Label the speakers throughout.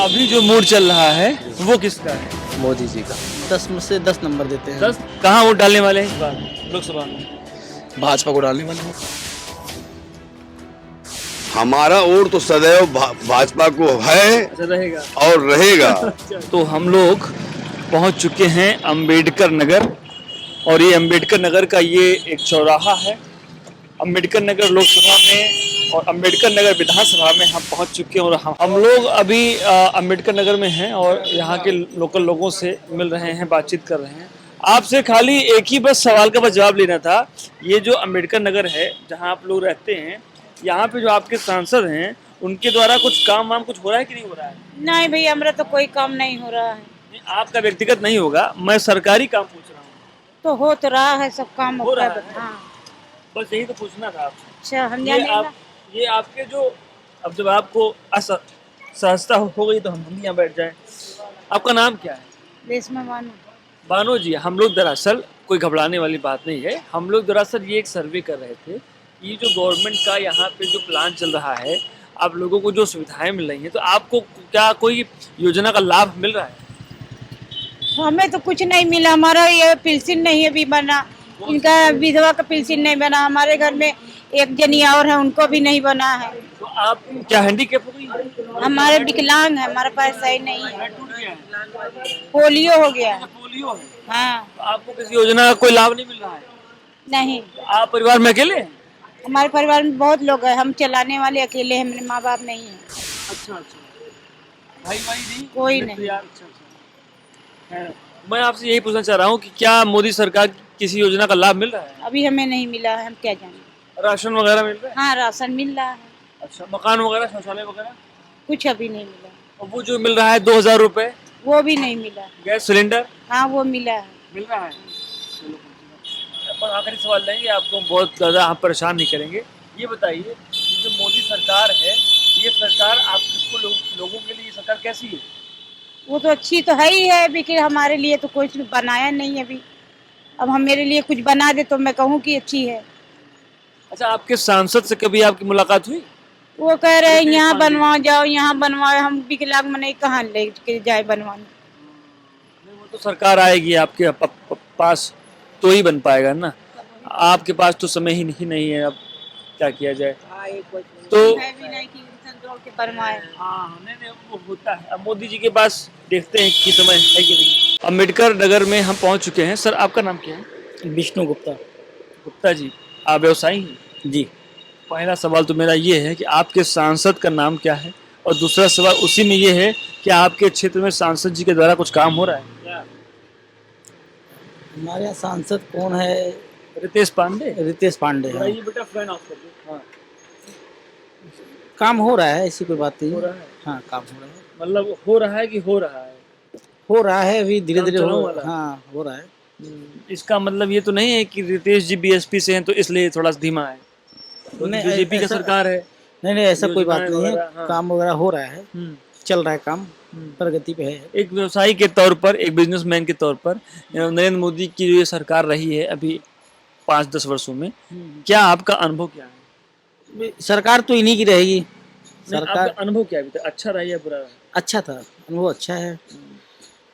Speaker 1: अभी जो मूड चल रहा है वो किसका है?
Speaker 2: मोदी जी का 10 में से 10 नंबर देते हैं।
Speaker 1: 10 कहाँ वोट डालने वाले हैं इस बार लोकसभा में?
Speaker 2: भाजपा को डालने वाले हैं।
Speaker 3: हमारा वोट तो सदैव भाजपा को है
Speaker 1: अच्छा रहेगा।
Speaker 3: और रहेगा।
Speaker 1: तो हम लोग पहुंच चुके हैं अंबेडकर नगर और ये अंबेडकर नगर का ये एक चौराहा है। अंबेडकर नगर लोकसभा में और अंबेडकर नगर विधानसभा में हम पहुंच चुके हैं और हम लोग अभी अंबेडकर नगर में हैं और यहाँ के लोकल लोगों से मिल रहे हैं, बातचीत कर रहे हैं। आपसे खाली एक ही बस सवाल का बस जवाब लेना था। ये जो अंबेडकर नगर है जहाँ आप लोग रहते हैं, यहाँ पे जो आपके सांसद हैं उनके द्वारा कुछ काम वाम कुछ हो रहा है कि नहीं हो रहा है?
Speaker 4: नहीं भैया, हमारा तो कोई काम नहीं हो रहा है।
Speaker 1: नहीं, आपका व्यक्तिगत नहीं होगा, मैं सरकारी काम पूछ रहा हूँ।
Speaker 4: तो हो तो रहा है सब काम
Speaker 1: हो रहा
Speaker 4: अपना।
Speaker 1: है?
Speaker 4: हाँ।
Speaker 1: बस यही तो पूछना था आपसे।
Speaker 4: अच्छा, हम
Speaker 1: ये
Speaker 4: जाने
Speaker 1: आप ये आपके जो अब जब आपको सहजता हो गई तो हम यहाँ बैठ जाए। आपका नाम क्या है?
Speaker 4: देश में मानो।
Speaker 1: बानो जी, हम लोग दरअसल कोई घबराने वाली बात नहीं है। हम लोग दरअसल ये एक सर्वे कर रहे थे। ये जो गवर्नमेंट का यहाँ पे जो प्लान चल रहा है, आप लोगों को जो सुविधाएं मिल रही हैं, तो आपको क्या कोई योजना का लाभ मिल रहा है?
Speaker 4: हमें तो कुछ नहीं मिला, हमारा ये पेंशन नहीं अभी बना। इनका विधवा का पेंशन नहीं बना। हमारे घर में एक जनी और है, उनको भी नहीं बना है।
Speaker 1: तो आप क्या हैंडीकैप हो गई?
Speaker 4: हमारे विकलांग है, हमारे पास सही नहीं है।
Speaker 1: पैर टूट गया है?
Speaker 4: पोलियो हो गया है।
Speaker 1: पोलियो है?
Speaker 4: हाँ।
Speaker 1: तो आपको किसी योजना का कोई लाभ नहीं मिल रहा है?
Speaker 4: नहीं,
Speaker 1: तो आप परिवार में अकेले हैं?
Speaker 4: हमारे परिवार में बहुत लोग हैं, हम चलाने वाले अकेले हैं, मेरे माँ बाप नहीं है।
Speaker 1: अच्छा अच्छा। भाई नहीं?
Speaker 4: कोई
Speaker 1: मित्र
Speaker 4: नहीं।
Speaker 1: यार, अच्छा अच्छा। है। मैं आपसे यही पूछना चाह रहा हूँ कि क्या मोदी सरकार की किसी योजना का लाभ मिल रहा है?
Speaker 4: अभी हमें नहीं मिला है, हम क्या जाने।
Speaker 1: राशन वगैरह मिल रहा है?
Speaker 4: हाँ, राशन मिल रहा है।
Speaker 1: अच्छा, मकान वगैरह, शौचालय वगैरह?
Speaker 4: कुछ अभी नहीं मिला।
Speaker 1: और वो जो मिल रहा है 2,000 रुपए
Speaker 4: वो भी नहीं मिला।
Speaker 1: गैस सिलेंडर
Speaker 4: हाँ, वो मिला है।
Speaker 1: मिल रहा है? चलो, पर आखिरी सवाल लेंगे, आपको बहुत ज़्यादा हम परेशान नहीं करेंगे। ये बताइए, ये जो मोदी सरकार है, ये सरकार आपको लोगों के लिए ये सरकार कैसी है?
Speaker 4: वो तो अच्छी तो है ही है, लेकिन हमारे लिए तो कुछ बनाया नहीं अभी। अब हम मेरे लिए कुछ बना दे तो मैं कहूँ कि अच्छी है।
Speaker 1: अच्छा, आपके सांसद से कभी आपकी मुलाकात हुई?
Speaker 4: वो कह रहे हैं यहाँ बनवाओ, जाओ यहाँ बनवाओ। हम विकलांग में नहीं, कहाँ ले जाए बनवाने।
Speaker 1: नहीं, वो तो सरकार आएगी आपके पास तो ही बन पाएगा ना। आपके पास तो समय ही नहीं है, अब क्या किया जाए। तो
Speaker 4: है भी नहीं कि इंसान दौड़ के बनवाए।
Speaker 1: हाँ, नहीं वो होता है। अब मोदी जी के पास देखते हैं कि समय है कि नहीं। अंबेडकर नगर में हम पहुंच चुके हैं। सर, आपका नाम क्या है?
Speaker 2: विष्णु गुप्ता।
Speaker 1: गुप्ता जी, आप व्यवसायी हैं?
Speaker 2: जी।
Speaker 1: पहला सवाल तो मेरा ये है कि आपके सांसद का नाम क्या है, और दूसरा सवाल उसी में ये है कि आपके क्षेत्र में सांसद जी के द्वारा कुछ काम हो रहा है?
Speaker 2: हमारे यहाँ सांसद कौन है?
Speaker 1: रितेश पांडे।
Speaker 2: रितेश पांडे है।
Speaker 1: ये बेटा फैन ऑफ कर दो। हाँ,
Speaker 2: काम हो रहा है, ऐसी कोई बात नहीं
Speaker 1: हो
Speaker 2: है।
Speaker 1: रहा है?
Speaker 2: हाँ, काम हो रहा है।
Speaker 1: मतलब हो रहा है कि हो रहा है?
Speaker 2: हो रहा है, अभी धीरे धीरे
Speaker 1: काम
Speaker 2: हो
Speaker 1: चलने वाला है?
Speaker 2: हाँ, हो रहा है।
Speaker 1: इसका मतलब ये तो नहीं है कि रितेश जी बीएसपी से हैं तो इसलिए थोड़ा सा धीमा है।
Speaker 2: नहीं,
Speaker 1: बीजेपी का
Speaker 2: ऐसा-
Speaker 1: सरकार है।
Speaker 2: नहीं नहीं, ऐसा कोई बात
Speaker 1: योजनाएं
Speaker 2: नहीं है।
Speaker 1: वगैरह, हाँ।
Speaker 2: काम वगैरह हो रहा है,
Speaker 1: हम्म।
Speaker 2: चल रहा है काम, प्रगति पे है।
Speaker 1: एक व्यवसायी के तौर पर, एक बिजनेसमैन के तौर पर, नरेंद्र मोदी की जो ये सरकार रही है अभी 5-10 वर्षों में, क्या आपका अनुभव क्या है?
Speaker 2: सरकार तो इन्हीं की रहेगी।
Speaker 1: नहीं,
Speaker 2: सरकार
Speaker 1: आपका अनुभव क्या है अभी तक? अच्छा रहा या बुरा रहा?
Speaker 2: अच्छा था, अनुभव अच्छा है,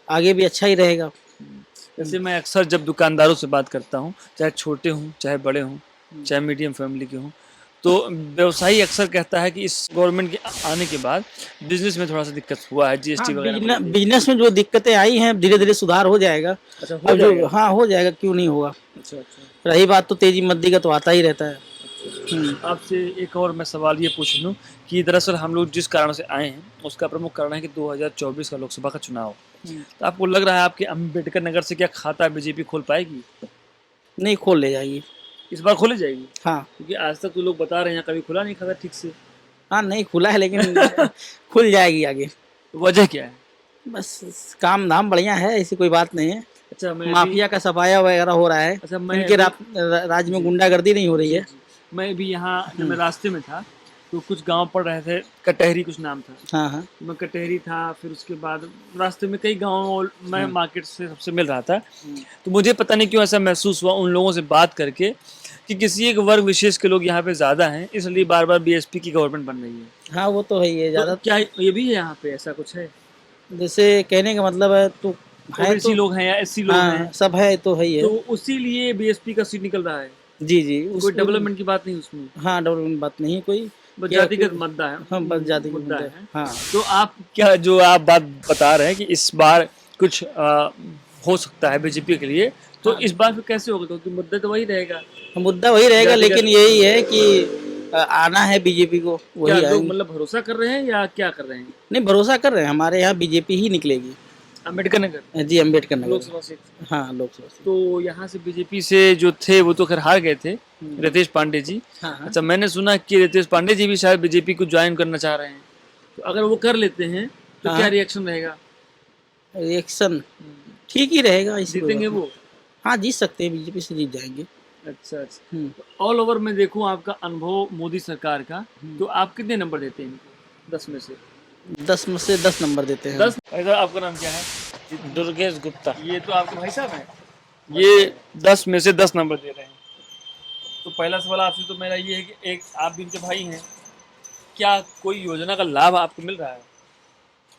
Speaker 2: आगे भी अच्छा ही रहेगा।
Speaker 1: जैसे मैं अक्सर जब दुकानदारों से बात करता हूँ, चाहे छोटे हों चाहे बड़े हों, चाहे मीडियम फैमिली के हों, तो व्यवसायी अक्सर कहता है कि इस गवर्नमेंट के आने के बाद बिजनेस में थोड़ा सा दिक्कत हुआ है, जीएसटी वगैरह।
Speaker 2: बिजनेस में जो दिक्कतें आई हैं, धीरे धीरे सुधार हो जाएगा।
Speaker 1: अच्छा,
Speaker 2: अब जो हाँ हो जाएगा, क्यों नहीं होगा।
Speaker 1: अच्छा अच्छा।
Speaker 2: रही बात तो तेजी मंदी का, तो आता ही रहता है।
Speaker 1: आपसे एक और मैं सवाल ये पूछ लूँ कि दरअसल हम लोग जिस कारण से आए हैं उसका प्रमुख कारण है कि 2024 का लोकसभा का चुनाव। तो आपको लग रहा है आपके अम्बेडकर नगर से क्या खाता बीजेपी खोल पाएगी?
Speaker 2: नहीं, खोल ले जाएगी
Speaker 1: इस बार खोली जाएगी?
Speaker 2: हाँ।
Speaker 1: क्योंकि आज तक तो लोग बता रहे हैं कभी खुला नहीं खाता ठीक से।
Speaker 2: हाँ, नहीं खुला है, लेकिन खुल जाएगी आगे।
Speaker 1: तो वजह क्या है?
Speaker 2: बस काम धाम बढ़िया है, ऐसी कोई बात नहीं है।
Speaker 1: अच्छा,
Speaker 2: माफिया का सफाया वगैरह हो रहा है।
Speaker 1: अच्छा, मैं
Speaker 2: इनके राज्य में गुंडागर्दी नहीं हो रही है।
Speaker 1: मैं भी यहाँ जब मैं रास्ते में था तो कुछ गांव पड़ रहे थे, कटहरी कुछ नाम था।
Speaker 2: हाँ हाँ।
Speaker 1: मैं कटहरी था, फिर उसके बाद रास्ते में कई गाँव मैं मार्केट से सबसे मिल रहा था। तो मुझे पता नहीं क्यों ऐसा महसूस हुआ उन लोगों से बात करके कि किसी एक वर्ग विशेष के लोग यहाँ पे ज़्यादा हैं, इसलिए बार बार बीएसपी की गवर्नमेंट बन रही है।
Speaker 2: हाँ, वो तो है ही है
Speaker 1: तो
Speaker 2: ज़्यादा।
Speaker 1: क्या ये भी है यहाँ पे, ऐसा कुछ है?
Speaker 2: जैसे कहने का मतलब है तो है
Speaker 1: ओबीसी
Speaker 2: तो
Speaker 1: लोग हैं या एससी लोग हैं,
Speaker 2: हाँ सब है तो है ही है।
Speaker 1: तो उसी लिए बीएसपी का सीट निकल रहा है।
Speaker 2: जी जी उस
Speaker 1: कोई डेवलपमेंट की बात नहीं उसमें,
Speaker 2: हाँ डेवलपमेंट बात नहीं कोई
Speaker 1: बस
Speaker 2: क्या
Speaker 1: जातिगत मुद्दा है,
Speaker 2: हाँ बस जाति की
Speaker 1: मुद्दा
Speaker 2: मुद्दा
Speaker 1: है।
Speaker 2: हाँ।
Speaker 1: तो आप क्या जो आप बात बता रहे हैं कि इस बार कुछ हो सकता है बीजेपी के लिए, तो इस बार फिर कैसे होगा, क्योंकि मुद्दा तो वही रहेगा।
Speaker 2: मुद्दा वही रहेगा
Speaker 1: जातिगत
Speaker 2: लेकिन यही है कि आना है बीजेपी को
Speaker 1: क्या
Speaker 2: वही
Speaker 1: लोग
Speaker 2: आएंगे।
Speaker 1: मतलब भरोसा कर रहे हैं या क्या कर रहे हैं?
Speaker 2: नहीं भरोसा कर रहे हैं हमारे यहाँ बीजेपी ही निकलेगी।
Speaker 1: अम्बेडकर नगर
Speaker 2: जी अम्बेडकर नगर
Speaker 1: लोकसभा सीट,
Speaker 2: हाँ लोकसभा से।
Speaker 1: तो यहाँ से बीजेपी से जो थे वो तो खैर हार गए थे, रितेश पांडे जी।
Speaker 2: हाँ हाँ
Speaker 1: अच्छा, मैंने सुना कि रितेश पांडे जी भी शायद बीजेपी को ज्वाइन करना चाह रहे हैं, तो अगर वो कर लेते हैं तो
Speaker 2: हाँ।
Speaker 1: क्या रिएक्शन रहेगा?
Speaker 2: रिएक्शन ठीक ही रहेगा इसी कोई
Speaker 1: जीतेंगे
Speaker 2: बात नहीं।
Speaker 1: वो?
Speaker 2: हाँ जीत सकते हैं बीजेपी से जीत जाएंगे।
Speaker 1: अच्छा अच्छा। ऑल ओवर में देखूं आपका अनुभव मोदी सरकार का, तो आप कितने नंबर देते हैं इनको 10 में से?
Speaker 2: 10 में से 10 नंबर देते हैं।
Speaker 1: 10। भाई साहब आपका नाम क्या है?
Speaker 2: दुर्गेश गुप्ता।
Speaker 1: ये तो आपके भाई साहब हैं, ये 10 में से 10 नंबर दे रहे हैं। तो पहला सवाल आपसे तो मेरा ये है कि एक आप भी इनके भाई हैं, क्या कोई योजना का लाभ आपको मिल रहा है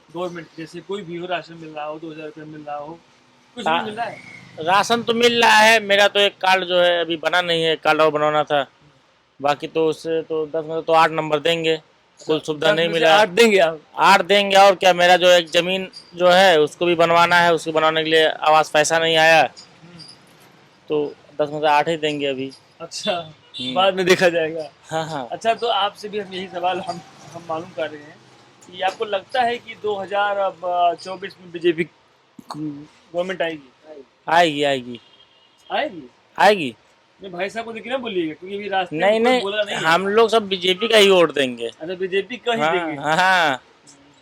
Speaker 1: गवर्नमेंट, जैसे कोई भी हो, राशन मिल रहा हो, 2000 रुपये मिल रहा हो, कुछ भी मिल रहा है?
Speaker 5: राशन तो मिल रहा है, मेरा तो एक कार्ड जो है अभी बना नहीं है, कार्ड और बनवाना था। बाकी तो उससे तो 10 में तो 8 नंबर देंगे, कुल सुविधा
Speaker 1: 10
Speaker 5: नहीं
Speaker 1: में से
Speaker 5: मिला।
Speaker 1: 8 देंगे आप?
Speaker 5: 8 देंगे और क्या, मेरा जो एक जमीन जो है उसको भी बनवाना है, उसको बनाने के लिए आवास पैसा नहीं आया, तो 10 में से 8 ही देंगे अभी।
Speaker 1: अच्छा, बाद में देखा जाएगा।
Speaker 5: हाँ हाँ।
Speaker 1: अच्छा, तो आपसे भी हम यही सवाल हम मालूम कर रहे हैं कि आपको लगता है कि 2024 में बीजेपी गवर्नमेंट आएगी?
Speaker 5: आएगी आएगी
Speaker 1: आएगी?
Speaker 5: आएगी।
Speaker 1: नहीं, भाई साहब को देखिए ना बोलिएगा, क्योंकि अभी रास्ते
Speaker 5: नहीं
Speaker 1: में कोई बोला
Speaker 5: नहीं,
Speaker 1: नहीं है।
Speaker 5: हम लोग सब बीजेपी का ही वोट देंगे।
Speaker 1: अच्छा, बीजेपी का ही
Speaker 5: हाँ
Speaker 1: देंगे?
Speaker 5: हाँ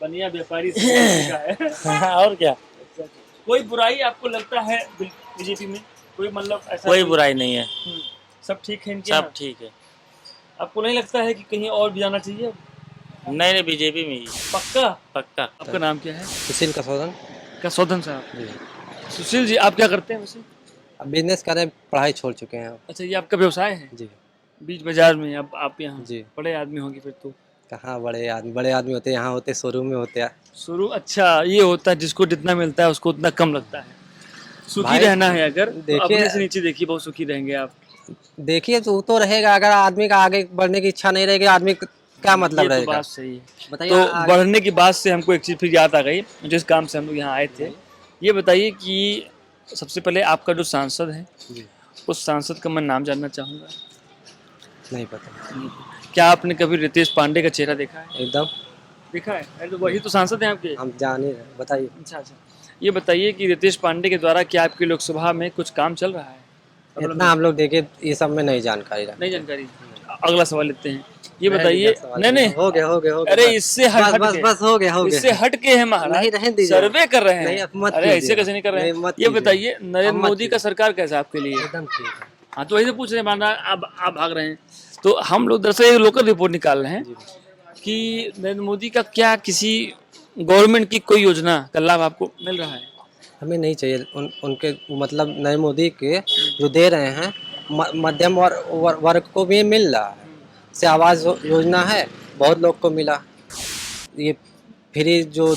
Speaker 1: बनिया व्यापारी से का है।
Speaker 5: हाँ, और क्या।
Speaker 1: अच्छा, कोई बुराई आपको लगता है बीजेपी में? कोई मतलब ऐसा
Speaker 5: कोई बुराई नहीं है,
Speaker 1: सब ठीक है इनके
Speaker 5: सब
Speaker 1: यहाँ?
Speaker 5: ठीक है।
Speaker 1: आपको नहीं लगता है कि कहीं और भी जाना चाहिए?
Speaker 5: नहीं नहीं, बीजेपी में ही
Speaker 1: पक्का?
Speaker 5: पक्का।
Speaker 1: आपका नाम क्या है?
Speaker 6: सुशील कसौदन
Speaker 1: कसौदन साहब।
Speaker 6: जी।
Speaker 1: सुशील जी, आप क्या करते हैं वैसे?
Speaker 6: अब बिजनेस करें, पढ़ाई छोड़ चुके हैं।
Speaker 1: अच्छा, ये आपका व्यवसाय है?
Speaker 6: जी
Speaker 1: बीच बाजार में अब आप यहाँ
Speaker 6: जी।
Speaker 1: बड़े आदमी होंगे फिर तो।
Speaker 6: कहाँ बड़े आदमी होते हैं, यहाँ होते शोरूम में होते हैं।
Speaker 1: शुरू, अच्छा ये होता है जिसको जितना मिलता है उसको उतना कम लगता है। सुखी
Speaker 6: भाई,
Speaker 1: रहना है अगर तो
Speaker 6: देखिए-
Speaker 1: अपने से नीचे देखिए, बहुत सुखी रहेंगे आप।
Speaker 6: देखिए तो रहेगा, अगर आदमी का आगे बढ़ने की इच्छा नहीं रहेगी, आदमी का क्या मतलब
Speaker 1: ये तो
Speaker 6: रहेगा?
Speaker 1: बात सही है।
Speaker 6: बताइए।
Speaker 1: तो बढ़ने की बात से हमको एक चीज़ फिर याद आ गई, जिस काम से हम लोग यहाँ आए थे। ये बताइए कि सबसे पहले आपका जो सांसद है,
Speaker 6: जी,
Speaker 1: उस सांसद का मैं नाम जानना चाहूँगा।
Speaker 6: नहीं पता।
Speaker 1: क्या आपने कभी रितेश पांडे का चेहरा देखा है?
Speaker 6: एकदम
Speaker 1: देखा है? अरे तो वही तो सांसद हैं आपके।
Speaker 6: हम जान ही रहे, बताइए।
Speaker 1: अच्छा अच्छा, ये बताइए कि रितेश पांडे के द्वारा क्या आपकी लोकसभा में कुछ काम चल रहा है?
Speaker 6: इतना हम लोग देखे, ये सब में नहीं जानकारी रहा।
Speaker 1: नहीं जानकारी। अगला सवाल लेते हैं। ये बताइए, नहीं नहीं,
Speaker 6: हो गया
Speaker 1: अरे इससे हट
Speaker 6: बस
Speaker 1: के,
Speaker 6: बस हो गया
Speaker 1: इससे हट के है महाराज,
Speaker 6: नहीं, रहने दीजिए।
Speaker 1: सर्वे कर रहे
Speaker 6: नहीं,
Speaker 1: हैं।
Speaker 6: अब मत
Speaker 1: अरे
Speaker 6: कीजिए।
Speaker 1: ऐसे कैसे नहीं कर रहे
Speaker 6: नहीं,
Speaker 1: हैं?
Speaker 6: मत
Speaker 1: ये
Speaker 6: कीजिए।
Speaker 1: बताइए, नरेंद्र
Speaker 6: अब मत
Speaker 1: मोदी का
Speaker 6: कीजिए।
Speaker 1: सरकार कैसा है आपके लिए?
Speaker 6: एकदम ठीक है।
Speaker 1: हाँ, तो वही से पूछ रहे हैं, माना अब आप भाग रहे हैं, तो हम लोग दरअसल एक लोकल रिपोर्ट निकाल रहे हैं कि नरेंद्र मोदी का क्या किसी गवर्नमेंट की कोई योजना का लाभ आपको मिल रहा है?
Speaker 6: हमें नहीं चाहिए उनके, मतलब नरेंद्र मोदी के जो दे रहे हैं, मध्यम वर्ग को भी मिल रहा है। से आवास योजना है, बहुत लोग को मिला। ये फ्री जो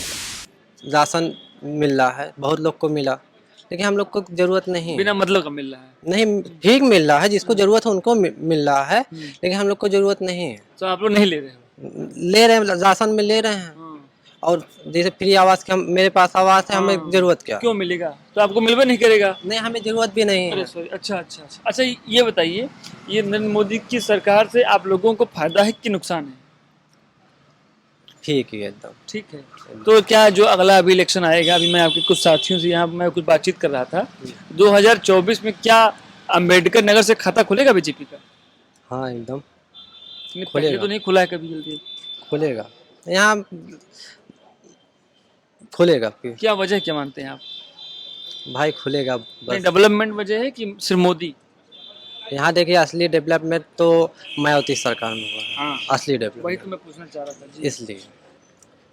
Speaker 6: राशन मिल रहा है, बहुत लोग को मिला, लेकिन हम लोग को जरूरत नहीं है।
Speaker 1: बिना मतलब का मिल रहा है?
Speaker 6: नहीं, ठीक मिल रहा है, जिसको जरूरत है उनको मिल रहा है, लेकिन हम लोग को जरूरत नहीं है।
Speaker 1: तो आप लोग नहीं ले रहे हो?
Speaker 6: ले रहे हैं, राशन में ले रहे हैं। और जैसे फ्री आवास के मेरे पास आवास है, हमें जरूरत क्या?
Speaker 1: क्यों मिलेगा? तो आपको मिलबे नहीं करेगा?
Speaker 6: नहीं, हमें जरूरत भी नहीं
Speaker 1: अरे
Speaker 6: है।
Speaker 1: सॉरी, अच्छा अच्छा अच्छा। अच्छा, ये बताइए, ये नरेंद्र मोदी की सरकार से आप लोगों को फायदा है कि नुकसान है?
Speaker 6: ठीक है, एकदम
Speaker 1: ठीक है। तो क्या जो अगला अभी इलेक्शन आएगा, अभी मैं आपके कुछ साथियों से यहाँ मैं कुछ बातचीत कर रहा था, 2024 में क्या अम्बेडकर नगर से खाता खुलेगा बीजेपी का?
Speaker 6: हाँ एकदम
Speaker 1: पहले
Speaker 6: खुलेगा।
Speaker 1: तो नहीं खुला है कभी जल्दी।
Speaker 6: खुलेगा, यहाँ खुलेगा। फिर
Speaker 1: क्या वजह क्या मानते हैं आप?
Speaker 6: भाई खुलेगा बस।
Speaker 1: डेवलपमेंट वजह है कि सिर्फ मोदी?
Speaker 6: यहाँ देखिए, असली डेवलपमेंट तो मायावती सरकार में हुआ है।
Speaker 1: हाँ,
Speaker 6: असली
Speaker 1: वही
Speaker 6: डेवलपमेंट,
Speaker 1: तो मैं पूछना चाह रहा था जी।
Speaker 6: इसलिए।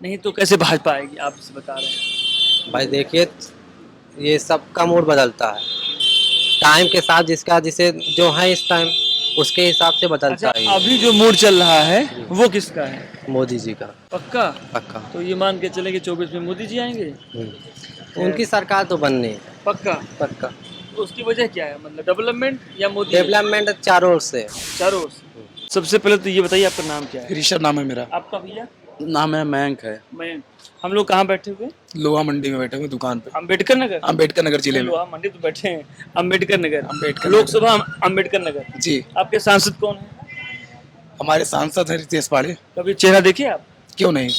Speaker 1: नहीं तो कैसे भाजपा आएगी, आप जिसे बता रहे हैं?
Speaker 6: भाई देखिए, ये सब का मूड बदलता है टाइम के साथ, जिसका जिसे जो है इस टाइम उसके हिसाब से बदलता
Speaker 1: अच्छा,
Speaker 6: है।
Speaker 1: अभी जो मूड चल रहा है वो किसका है?
Speaker 6: मोदी जी का
Speaker 1: पक्का?
Speaker 6: पक्का।
Speaker 1: तो ये मान के चले कि 24 में मोदी जी आएंगे?
Speaker 6: उनकी सरकार तो बननी है।
Speaker 1: पक्का?
Speaker 6: पक्का।
Speaker 1: तो उसकी वजह क्या है, मतलब डेवलपमेंट या मोदी?
Speaker 6: डेवलपमेंट चारों ओर से।
Speaker 1: चारों ओर से। सबसे पहले तो ये बताइए आपका नाम क्या है?
Speaker 7: ऋषभ नाम है मेरा।
Speaker 1: आपका भैया?
Speaker 7: नाम है मयंक है।
Speaker 1: मैं, हम लोग कहाँ बैठे हुए?
Speaker 7: लोहा मंडी में बैठे हुए दुकान पे,
Speaker 1: अम्बेडकर नगर।
Speaker 7: अम्बेडकर नगर जिले में।
Speaker 1: लोहा मंडी तो बैठे हैं, अम्बेडकर नगर।
Speaker 7: अम्बेडकर
Speaker 1: लोकसभा अम्बेडकर नगर।
Speaker 7: जी।
Speaker 1: आपके सांसद कौन है?
Speaker 7: हमारे सांसद है रितेश पाड़े।
Speaker 1: कभी चेहरा देखे आप?
Speaker 7: क्यों नहीं,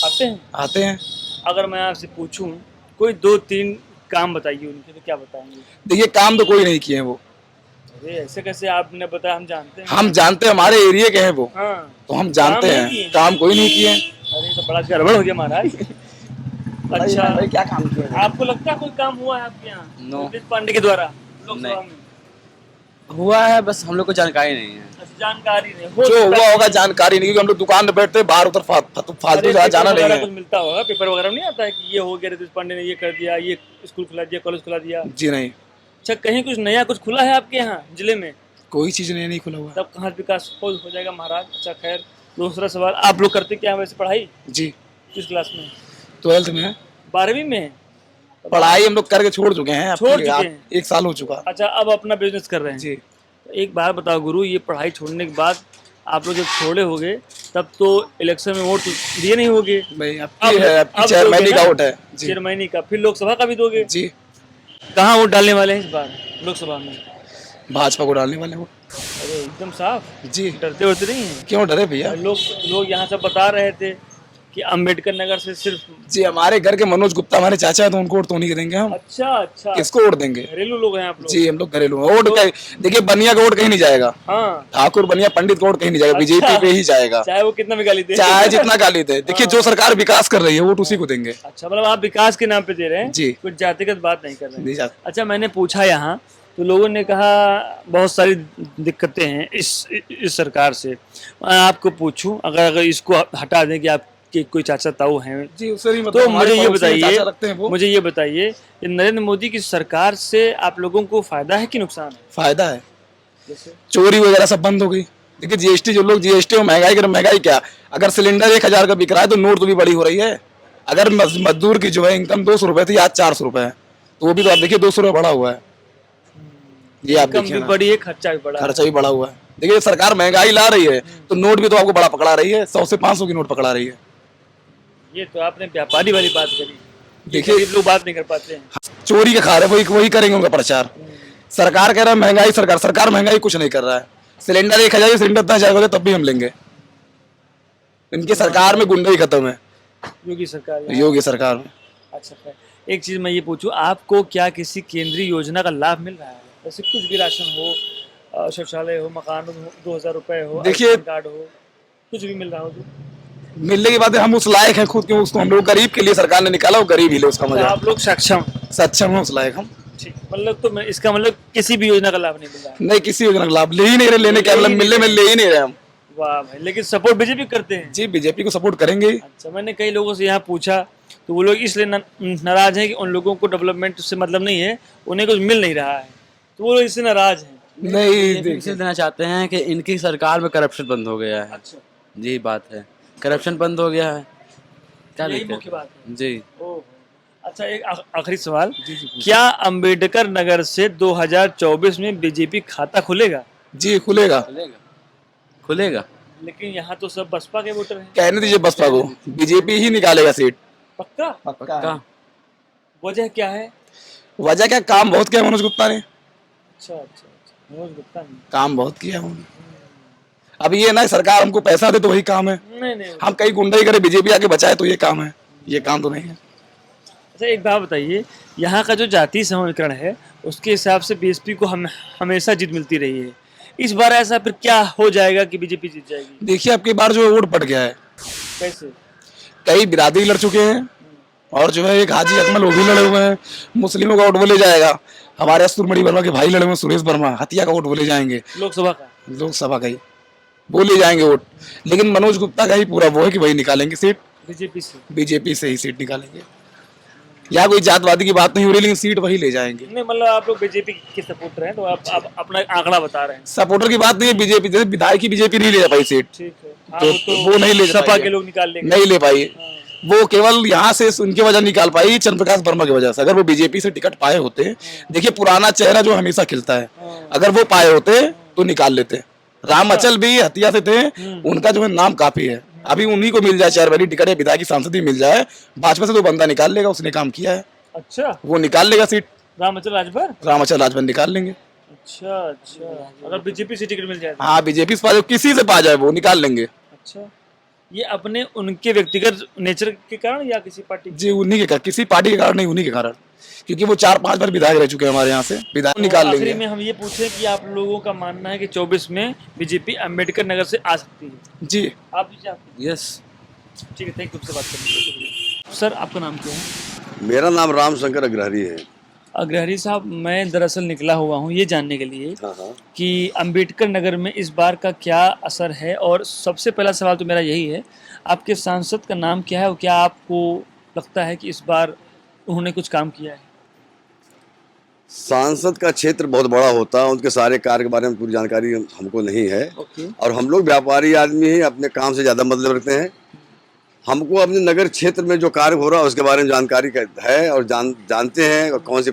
Speaker 1: आते हैं?
Speaker 7: आते हैं।
Speaker 1: अगर मैं आपसे पूछूं कोई 2-3 काम बताइए उनके, तो क्या बताएंगे?
Speaker 7: देखिए काम तो कोई नहीं किए हैं वो।
Speaker 1: अरे ऐसे कैसे, आपने बताया, हम जानते हैं।
Speaker 7: हम जानते हैं, हमारे एरिया के हैं वो,
Speaker 1: हाँ,
Speaker 7: तो हम जानते
Speaker 1: काम नहीं
Speaker 7: हैं।
Speaker 1: किए?
Speaker 7: काम कोई नहीं किए हैं।
Speaker 1: अरे तो बड़ा गड़बड़ हो गया महाराज। अच्छा,
Speaker 7: भाई क्या काम किया है?
Speaker 1: आपको लगता है कोई काम हुआ है आपके यहाँ
Speaker 8: No.
Speaker 1: रितेश पांडे के द्वारा लोकसभा
Speaker 8: नहीं।
Speaker 1: में?
Speaker 8: हुआ है, बस हम लोग को जानकारी नहीं है।
Speaker 1: अच्छा, जानकारी नहीं हो
Speaker 7: जो
Speaker 1: सकता
Speaker 7: हुआ
Speaker 1: है।
Speaker 7: होगा जानकारी नहीं, क्योंकि हम लोग दुकान पे बैठते हैं, बाहर उधर फालतू
Speaker 1: अरे
Speaker 7: जगह जाना
Speaker 1: पेपर
Speaker 7: नहीं
Speaker 1: वगैरह
Speaker 7: है।
Speaker 1: कुछ मिलता होगा, पेपर वगैरह में नहीं आता है कि ये हो गया, रितेश पांडे ने ये कर दिया, ये स्कूल खुला दिया, कॉलेज खुला दिया।
Speaker 7: जी नहीं,
Speaker 1: अच्छा, कहीं कुछ नया कुछ खुला है आपके यहाँ जिले में?
Speaker 7: कोई चीज नहीं खुला हुआ।
Speaker 1: तब कहाँ विकास हो जाएगा महाराज। अच्छा खैर, दूसरा सवाल, आप लोग करते क्या हैं वैसे पढ़ाई?
Speaker 7: जी,
Speaker 1: किस क्लास में?
Speaker 7: 12th में है।
Speaker 1: 12वीं में है?
Speaker 7: पढ़ाई हम लोग करके छोड़ चुके हैं।
Speaker 1: छोड़ चुके हैं?
Speaker 7: 1 साल हो चुका।
Speaker 1: अच्छा, अब अपना बिजनेस कर रहे हैं?
Speaker 7: जी।
Speaker 1: तो एक बात बताओ गुरु, ये पढ़ाई छोड़ने के बाद आप लोग जब छोड़े होगे तब तो इलेक्शन में वोट दिए नहीं होगे?
Speaker 7: भाई
Speaker 1: अब-
Speaker 7: आपकी है, आपकी
Speaker 1: अब
Speaker 7: चेयरमैनी
Speaker 1: दोगे
Speaker 7: का
Speaker 1: ना?
Speaker 7: वोट है। जी
Speaker 1: चेयरमैनी का, फिर लोकसभा का भी दोगे?
Speaker 7: जी।
Speaker 1: कहाँ वोट डालने वाले हैं इस बार लोकसभा में?
Speaker 7: भाजपा को डालने वाले वो।
Speaker 1: अरे एकदम साफ,
Speaker 7: जी।
Speaker 1: डरते वरते नहीं है?
Speaker 7: क्यों डरे भैया?
Speaker 1: लोग यहाँ सब बता रहे थे कि अम्बेडकर नगर से सिर्फ।
Speaker 7: जी, हमारे घर के मनोज गुप्ता हमारे चाचा है, तो उनको वोट तो नहीं देंगे हम।
Speaker 1: अच्छा अच्छा,
Speaker 7: किसको वोट देंगे?
Speaker 1: घरेलू लोग हैं आप लोग?
Speaker 7: जी, हम लोग घरेलू हैं। वोट देखिए, बनिया का वोट कहीं नहीं जाएगा।
Speaker 1: हाँ,
Speaker 7: ठाकुर बनिया पंडित का वोट कहीं नहीं जाएगा,
Speaker 1: अच्छा।
Speaker 7: बीजेपी पे ही जाएगा।
Speaker 1: चाहे वो कितना भी गाली दे।
Speaker 7: चाहे जितना गाली दे। देखिए, जो सरकार विकास कर रही है वोट उसी को देंगे।
Speaker 1: अच्छा, मतलब आप विकास के नाम पे दे रहे हैं?
Speaker 7: जी।
Speaker 1: कुछ जातिगत बात नहीं कर रहे हैं?
Speaker 7: नहीं जाते।
Speaker 1: अच्छा, मैंने पूछा यहाँ तो लोगों ने कहा बहुत सारी दिक्कतें हैं इस सरकार से। मैं आपको पूछूं, अगर इसको हटा दें कि आपके कोई चाचा ताऊ हैं,
Speaker 7: जी, उससे भी
Speaker 1: तो मुझे ये बताइए,
Speaker 7: वो
Speaker 1: मुझे ये बताइए कि नरेंद्र मोदी की सरकार से आप लोगों को फायदा है कि नुकसान है?
Speaker 7: फायदा है।
Speaker 1: जैसे
Speaker 7: चोरी वगैरह सब बंद हो गई। देखिए, जीएसटी, जो लोग जीएसटी में महंगाई कर, महंगाई क्या, अगर सिलेंडर 1000 का बिक रहा है तो नोट तो भी बड़ी हो रही है। अगर मजदूर की जो है इनकम 200 रुपए थी, आज 400 रुपए है, तो वो भी तो आप देखिए 200 रुपए बढ़ा हुआ है। ये आप
Speaker 1: इनकम
Speaker 7: देखिए
Speaker 1: भी
Speaker 7: ना,
Speaker 1: बड़ी है, खर्चा भी बड़ा है।
Speaker 7: खर्चा भी बढ़ा हुआ है। देखिए, सरकार महंगाई ला रही है तो नोट भी तो आपको बड़ा पकड़ा रही है, 100 से 500 की नोट पकड़ा रही है।
Speaker 1: ये तो आपने व्यापारी वाली बात करी।
Speaker 7: देखिए,
Speaker 1: गरीब लोग बात नहीं कर पाते हैं।
Speaker 7: चोरी के खा रहे, वही करेंगे उनका प्रचार। सरकार कह रहा है महंगाई, सरकार महंगाई कुछ नहीं कर रहा है। सिलेंडर 1000, सिलेंडर 10,000 हो जाए तब भी हम लेंगे। इनकी सरकार में गुंडाई खत्म है,
Speaker 1: योगी सरकार यहाँ।
Speaker 7: योगी सरकार में।
Speaker 1: अच्छा खैर, एक चीज मैं ये पूछूं, आपको क्या किसी केंद्रीय योजना का लाभ मिल रहा है? जैसे कुछ भी राशन हो, शौचालय हो, मकान हो, 2000 रुपए हो,
Speaker 7: देखिए-
Speaker 1: आयुष्मान कार्ड हो, कुछ भी मिल रहा हो तो?
Speaker 7: मिलने की बात है, हम उस लायक हैं खुद, क्यों उसको हम लोग गरीब के लिए सरकार ने निकाला, वो गरीब ही ले उसका
Speaker 1: तो
Speaker 7: मजा।
Speaker 1: आप लोग सक्षम?
Speaker 7: सक्षम है उस लायक हम।
Speaker 1: ठीक, मतलब तो इसका मतलब किसी भी योजना का लाभ नहीं मिल रहा है?
Speaker 7: नहीं, किसी योजना का लाभ ले ही नहीं रहे, लेने क्या मतलब, मिलने में ले ही नहीं रहे हम।
Speaker 1: वाह भाई, लेकिन सपोर्ट बीजेपी करते हैं?
Speaker 7: जी, बीजेपी को सपोर्ट करेंगे।
Speaker 1: अच्छा, मैंने कई लोगों से यहाँ पूछा तो वो लोग इसलिए नाराज हैं कि उन लोगों को डेवलपमेंट से मतलब नहीं है, उन्हें कुछ मिल नहीं रहा है, तो वो लोग इससे नाराज हैं।
Speaker 7: नहीं,
Speaker 8: ये
Speaker 7: देखिए,
Speaker 8: मैसेज देना चाहते हैं कि इनकी सरकार में करप्शन बंद हो गया है।
Speaker 1: अच्छा,
Speaker 8: जी बात है, करप्शन बंद हो गया है। क्या
Speaker 1: यही
Speaker 8: दिक्कत
Speaker 1: मुख्य बात है।
Speaker 8: जी।
Speaker 1: ओहो। अच्छा, एक आखिरी सवाल, क्या अंबेडकर नगर से 2024 में बीजेपी खाता खुलेगा?
Speaker 7: जी खुलेगा।
Speaker 8: खुलेगा।
Speaker 1: लेकिन यहाँ तो सब बसपा के वोटर हैं।
Speaker 7: कहने दीजिए बसपा को, बीजेपी ही निकालेगा सीट।
Speaker 1: पक्का?
Speaker 8: पक्का।
Speaker 1: वजह क्या है?
Speaker 7: वजह क्या, काम बहुत किया मनोज गुप्ता ने।
Speaker 1: अच्छा अच्छा अच्छा, मनोज गुप्ता ने
Speaker 7: काम बहुत किया उन्होंने। अब ये ना, सरकार हमको पैसा दे तो वही काम है,
Speaker 1: नहीं नहीं।
Speaker 7: हम कहीं गुंडाई करे, बीजेपी आके बचाए तो ये काम है, ये काम तो नहीं है।
Speaker 1: अच्छा, एक बात बताइए, यहाँ का जो जातीय समीकरण है उसके हिसाब से बीएसपी को हमेशा जीत मिलती रही है, इस बार ऐसा फिर क्या हो जाएगा कि बीजेपी जीत जाएगी?
Speaker 7: देखिए, अब की बार जो है वोट पट गया है।
Speaker 1: कैसे?
Speaker 7: कई बिरादरी लड़ चुके हैं, और जो है एक हाजी अकमल वो भी लड़े हुए हैं। मुस्लिमों का वोट वो ले जाएगा। हमारे अस्तुरमणि वर्मा के भाई लड़े हुए हैं, सुरेश वर्मा, हथिया का वोट वो ले जाएंगे।
Speaker 1: लोकसभा का?
Speaker 7: लोकसभा का ही वो ले जाएंगे वोट। लेकिन मनोज गुप्ता का ही पूरा वो है कि वही निकालेंगे सीट,
Speaker 1: बीजेपी से?
Speaker 7: बीजेपी से ही सीट निकालेंगे। यहाँ कोई जातवादी की बात नहीं हो रही, लेकिन सीट वही ले जाएंगे।
Speaker 1: नहीं मतलब आप लोग बीजेपी के सपोर्टर हैं तो आप अपना आंकड़ा बता रहे हैं।
Speaker 7: सपोर्टर की बात नहीं है, बीजेपी जैसे विधायक की बीजेपी नहीं ले पाई सीट,
Speaker 1: ठीक है। हाँ,
Speaker 7: तो वो नहीं ले
Speaker 1: सपा
Speaker 7: पाई
Speaker 1: के
Speaker 7: है।
Speaker 1: लोग निकाल लेंगे।
Speaker 7: नहीं ले पाई, वो केवल यहाँ से उनके वजह निकाल पाई चंद्र प्रकाश वर्मा की वजह से। अगर वो बीजेपी से टिकट पाए होते, देखिए पुराना चेहरा जो हमेशा खिलता है, अगर वो पाए होते तो निकाल लेते। राम अचल भी हत्या से थे, उनका जो है नाम काफी है। अभी उन्हीं को मिल जाए चार वाली टिकट या विधायक की सांसदी मिल जाए, भाजपा से तो बंदा निकाल लेगा, उसने काम किया है।
Speaker 1: अच्छा,
Speaker 7: वो निकाल लेगा सीट,
Speaker 1: रामचंद्र राजभर।
Speaker 7: रामाचल राजभर निकाल लेंगे।
Speaker 1: अच्छा, अगर बीजेपी से टिकट मिल जाए तो।
Speaker 7: हाँ, बीजेपी से पा जाए, किसी से पा जाए वो निकाल लेंगे।
Speaker 1: अच्छा, ये अपने उनके व्यक्तिगत नेचर के कारण या किसी पार्टी
Speaker 7: जी उन्हीं के कारण, किसी पार्टी के कारण नहीं, उन्हीं के कारण, क्योंकि वो 4-5 बार विधायक रह चुके हैं हमारे यहाँ से, विधायक निकाल
Speaker 1: आखिरी
Speaker 7: लेंगे।
Speaker 1: में हम ये पूछें कि आप लोगों का मानना है कि 24 में बीजेपी अम्बेडकर नगर से आ सकती है?
Speaker 7: जी
Speaker 1: आप भी चाहते हैं?
Speaker 8: यस।
Speaker 1: ठीक है, थैंक यू, आपसे बात करने के लिए शुक्रिया। सर, आपका नाम क्या है?
Speaker 3: मेरा नाम रामशंकर अग्रहरी है।
Speaker 1: अग्रहरी साहब, मैं दरअसल निकला हुआ हूँ ये जानने के लिए
Speaker 3: हाँ हाँ।
Speaker 1: कि अम्बेडकर नगर में इस बार का क्या असर है, और सबसे पहला सवाल तो मेरा यही है, आपके सांसद का नाम क्या है और क्या आपको लगता है कि इस बार उन्होंने कुछ काम किया है?
Speaker 3: सांसद का क्षेत्र बहुत बड़ा होता है, उनके सारे कार्य के बारे में पूरी जानकारी हमको नहीं है।
Speaker 1: ओके।
Speaker 3: और हम लोग व्यापारी आदमी ही अपने काम से ज़्यादा मतलब रखते हैं। हमको अपने नगर क्षेत्र में जो कार्य हो रहा है उसके बारे में जानकारी है, और जानते हैं कौन सी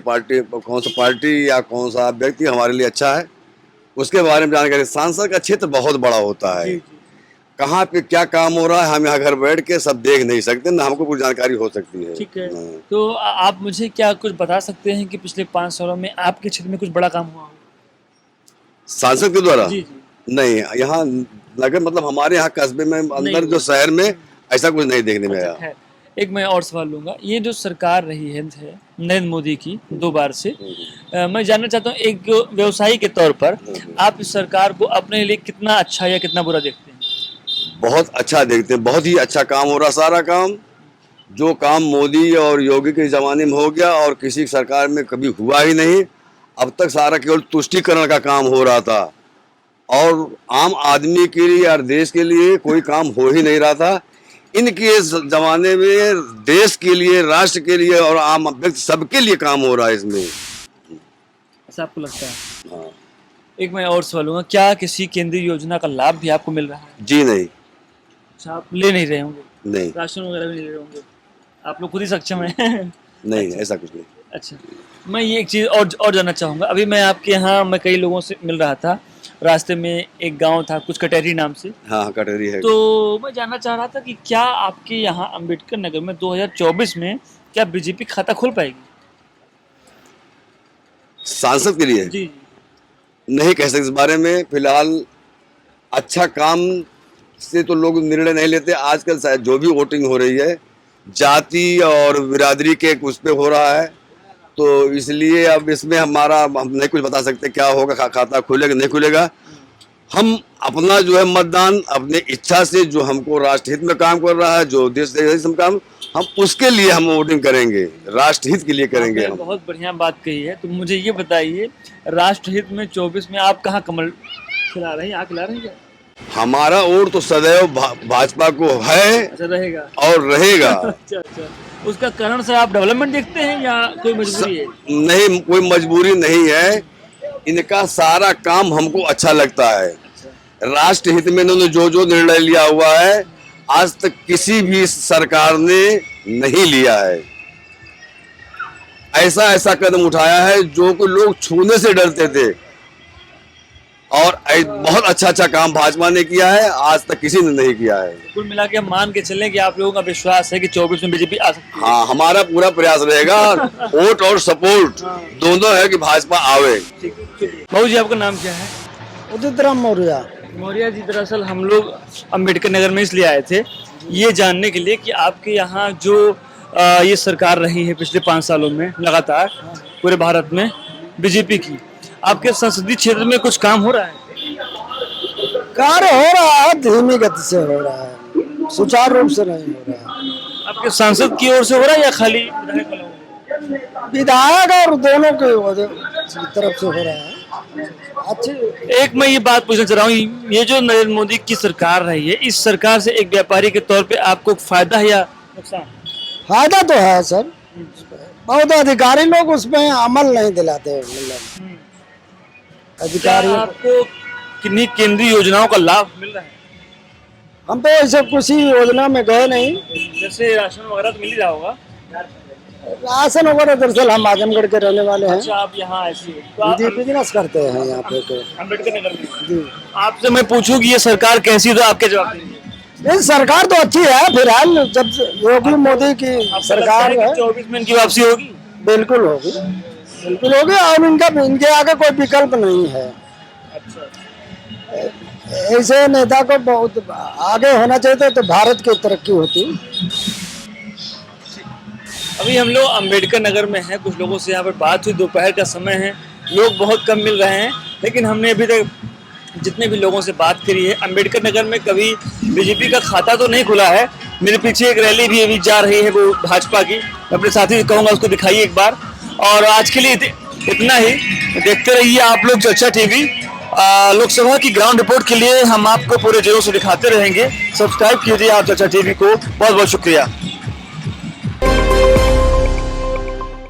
Speaker 3: पार्टी या कौन सा व्यक्ति हमारे लिए अच्छा है, उसके बारे में जानकारी। सांसद का क्षेत्र बहुत बड़ा होता है, कहाँ पे क्या काम हो रहा है हम यहाँ घर बैठ के सब देख नहीं सकते, ना हमको कुछ जानकारी हो सकती है।
Speaker 1: ठीक है,
Speaker 3: हाँ।
Speaker 1: तो आप मुझे क्या कुछ बता सकते हैं कि पिछले 5 सालों में आपके क्षेत्र में कुछ बड़ा काम हुआ हो?
Speaker 3: सांसद के द्वारा?
Speaker 1: जी जी।
Speaker 3: नहीं, यहाँ नगर मतलब हमारे यहाँ कस्बे में अंदर जो शहर में ऐसा कुछ नहीं देखने में आया।
Speaker 1: है। एक मैं और सवाल लूंगा, ये जो सरकार रही है नरेंद्र मोदी की 2 बार से, मैं जानना चाहता हूँ एक व्यवसायी के तौर पर आप इस सरकार को अपने लिए कितना अच्छा या कितना बुरा देखते हैं?
Speaker 3: बहुत अच्छा देखते हैं, बहुत ही अच्छा काम हो रहा। सारा काम जो काम मोदी और योगी के ज़माने में हो गया और किसी सरकार में कभी हुआ ही नहीं, अब तक सारा केवल तुष्टीकरण का काम हो रहा था, और आम आदमी के लिए और देश के लिए कोई काम हो ही नहीं रहा था। इनके ज़माने में देश के लिए, राष्ट्र के लिए और आम व्यक्ति सबके लिए काम हो रहा है इसमें।
Speaker 1: ऐसा आपको लगता है?
Speaker 3: हाँ।
Speaker 1: एक मैं और सवाल लूंगा, क्या किसी केंद्रीय योजना का लाभ भी आपको मिल रहा है?
Speaker 3: जी नहीं।
Speaker 1: अच्छा, आप ले नहीं रहे होंगे?
Speaker 3: नहीं
Speaker 1: राशन वगैरह भी नहीं ले रहे होंगे? आप लोग खुद ही सक्षम हैं?
Speaker 3: नहीं, ऐसा कुछ नहीं।
Speaker 1: अच्छा, मैं ये एक चीज़ और जानना चाहूँगा। अभी मैं आपके यहाँ मैं कई लोगों से मिल रहा था, रास्ते में एक गांव था कुछ कटेरी नाम से,
Speaker 3: हाँ, कटोरी है।
Speaker 1: तो मैं जानना चाह रहा था कि क्या आपके यहाँ अम्बेडकर नगर में 2024 में क्या बीजेपी खाता खोल पाएगी?
Speaker 3: सांसद के लिए
Speaker 1: जी।
Speaker 3: नहीं कह सकते इस बारे में। फिलहाल अच्छा काम से तो लोग निर्णय नहीं लेते। आजकल शायद जो भी वोटिंग हो रही है जाति और बिरादरी के उस पे हो रहा है, तो इसलिए अब इसमें हम नहीं कुछ बता सकते क्या होगा, खाता खुलेगा नहीं खुलेगा। हम अपना जो है मतदान अपने इच्छा से, जो हमको राष्ट्रहित में काम कर रहा है, जो देश में काम, हम उसके लिए हम वोटिंग करेंगे, राष्ट्रहित के लिए करेंगे
Speaker 1: आपने
Speaker 3: हम।
Speaker 1: बहुत बढ़िया बात कही है। तो मुझे ये बताइए, राष्ट्रहित में 24 में आप कहाँ कमल खिला रहे हैं, यहाँ खिला रहे हैं क्या?
Speaker 3: हमारा वोट तो सदैव भाजपा को है
Speaker 1: अच्छा, रहेगा
Speaker 3: और रहेगा।
Speaker 1: अच्छा, उसका कारण से आप डेवलपमेंट देखते हैं या कोई मजबूरी है?
Speaker 3: नहीं, कोई मजबूरी नहीं है, इनका सारा काम हमको अच्छा लगता है। राष्ट्रहित में इन्होंने जो निर्णय लिया हुआ है आज तक किसी भी सरकार ने नहीं लिया है। ऐसा कदम उठाया है जो कि लोग छूने से डरते थे, और बहुत अच्छा काम भाजपा ने किया है, आज तक किसी ने नहीं किया है।
Speaker 1: कुल मिला के हम मान के चलें कि आप लोगों का विश्वास है कि 24 में बीजेपी आ सकती है?
Speaker 3: हाँ, हमारा पूरा प्रयास रहेगा। वोट और सपोर्ट दोनों है कि भाजपा आवे।
Speaker 1: बाबू जी, आपका नाम क्या है?
Speaker 2: उदित राम मौर्य।
Speaker 1: मौर्य जी, दरअसल हम लोग अम्बेडकर नगर में इसलिए आए थे ये जानने के लिए कि आपके यहाँ जो ये सरकार रही है पिछले 5 सालों में लगातार पूरे भारत में बीजेपी की, आपके संसदीय क्षेत्र में कुछ काम हो रहा है?
Speaker 2: कार्य हो रहा है, धीमी गति से हो रहा है, सुचारू रूप से नहीं हो रहा है।
Speaker 1: आपके सांसद की ओर से हो रहा है या खाली विधायक वाला हो रहा है?
Speaker 2: विधायक और दोनों की तरफ से हो रहा है। अच्छी
Speaker 1: एक मैं ये बात पूछना चाह रहा हूँ, ये जो नरेंद्र मोदी की सरकार रही है, इस सरकार से एक व्यापारी के तौर पे आपको फायदा है या नुकसान?
Speaker 2: फायदा तो है सर, बहुत अधिकारी लोग उस पर अमल नहीं दिलाते, मतलब अधिकारी।
Speaker 1: क्या आपको किन्हीं केंद्रीय योजनाओं का लाभ मिल रहा है?
Speaker 2: हम तो ऐसे किसी योजना में गए नहीं।
Speaker 1: जैसे राशन वगैरह तो मिल ही रहा होगा।
Speaker 2: राशन वगैरह दरअसल हम आजमगढ़ के रहने वाले हैं
Speaker 1: अच्छा, आप यहाँ ऐसे तो आप
Speaker 2: जी, बिजनेस करते हैं यहाँ पे तो
Speaker 1: अम्बेडकर नगर में।
Speaker 2: जी।
Speaker 1: आपसे मैं पूछूं कि ये सरकार कैसी है तो आपके जवाब देंगे।
Speaker 2: नहीं, सरकार तो अच्छी है फिलहाल, जब योगी मोदी की सरकार है
Speaker 1: 24 में इनकी वापसी होगी।
Speaker 2: बिल्कुल होगी, बिल्कुल होगी, और इनके आगे कोई विकल्प नहीं है। ऐसे नेता को बहुत आगे होना चाहिए तो भारत की तरक्की होती।
Speaker 1: अभी हम लोग अम्बेडकर नगर में हैं, कुछ लोगों से यहाँ पर बात हुई, दोपहर का समय है, लोग बहुत कम मिल रहे हैं, लेकिन हमने अभी तक जितने भी लोगों से बात करी है, अम्बेडकर नगर में कभी बीजेपी का खाता तो नहीं खुला है। मेरे पीछे एक रैली भी अभी जा रही है, वो भाजपा की, मैं अपने साथी से कहूँगा उसको दिखाइए एक बार। और आज के लिए इतना ही, देखते रहिए आप लोग चर्चा टीवी। लोकसभा की ग्राउंड रिपोर्ट के लिए हम आपको पूरे जिलों से दिखाते रहेंगे। सब्सक्राइब कीजिए आप चर्चा टीवी को। बहुत बहुत शुक्रिया।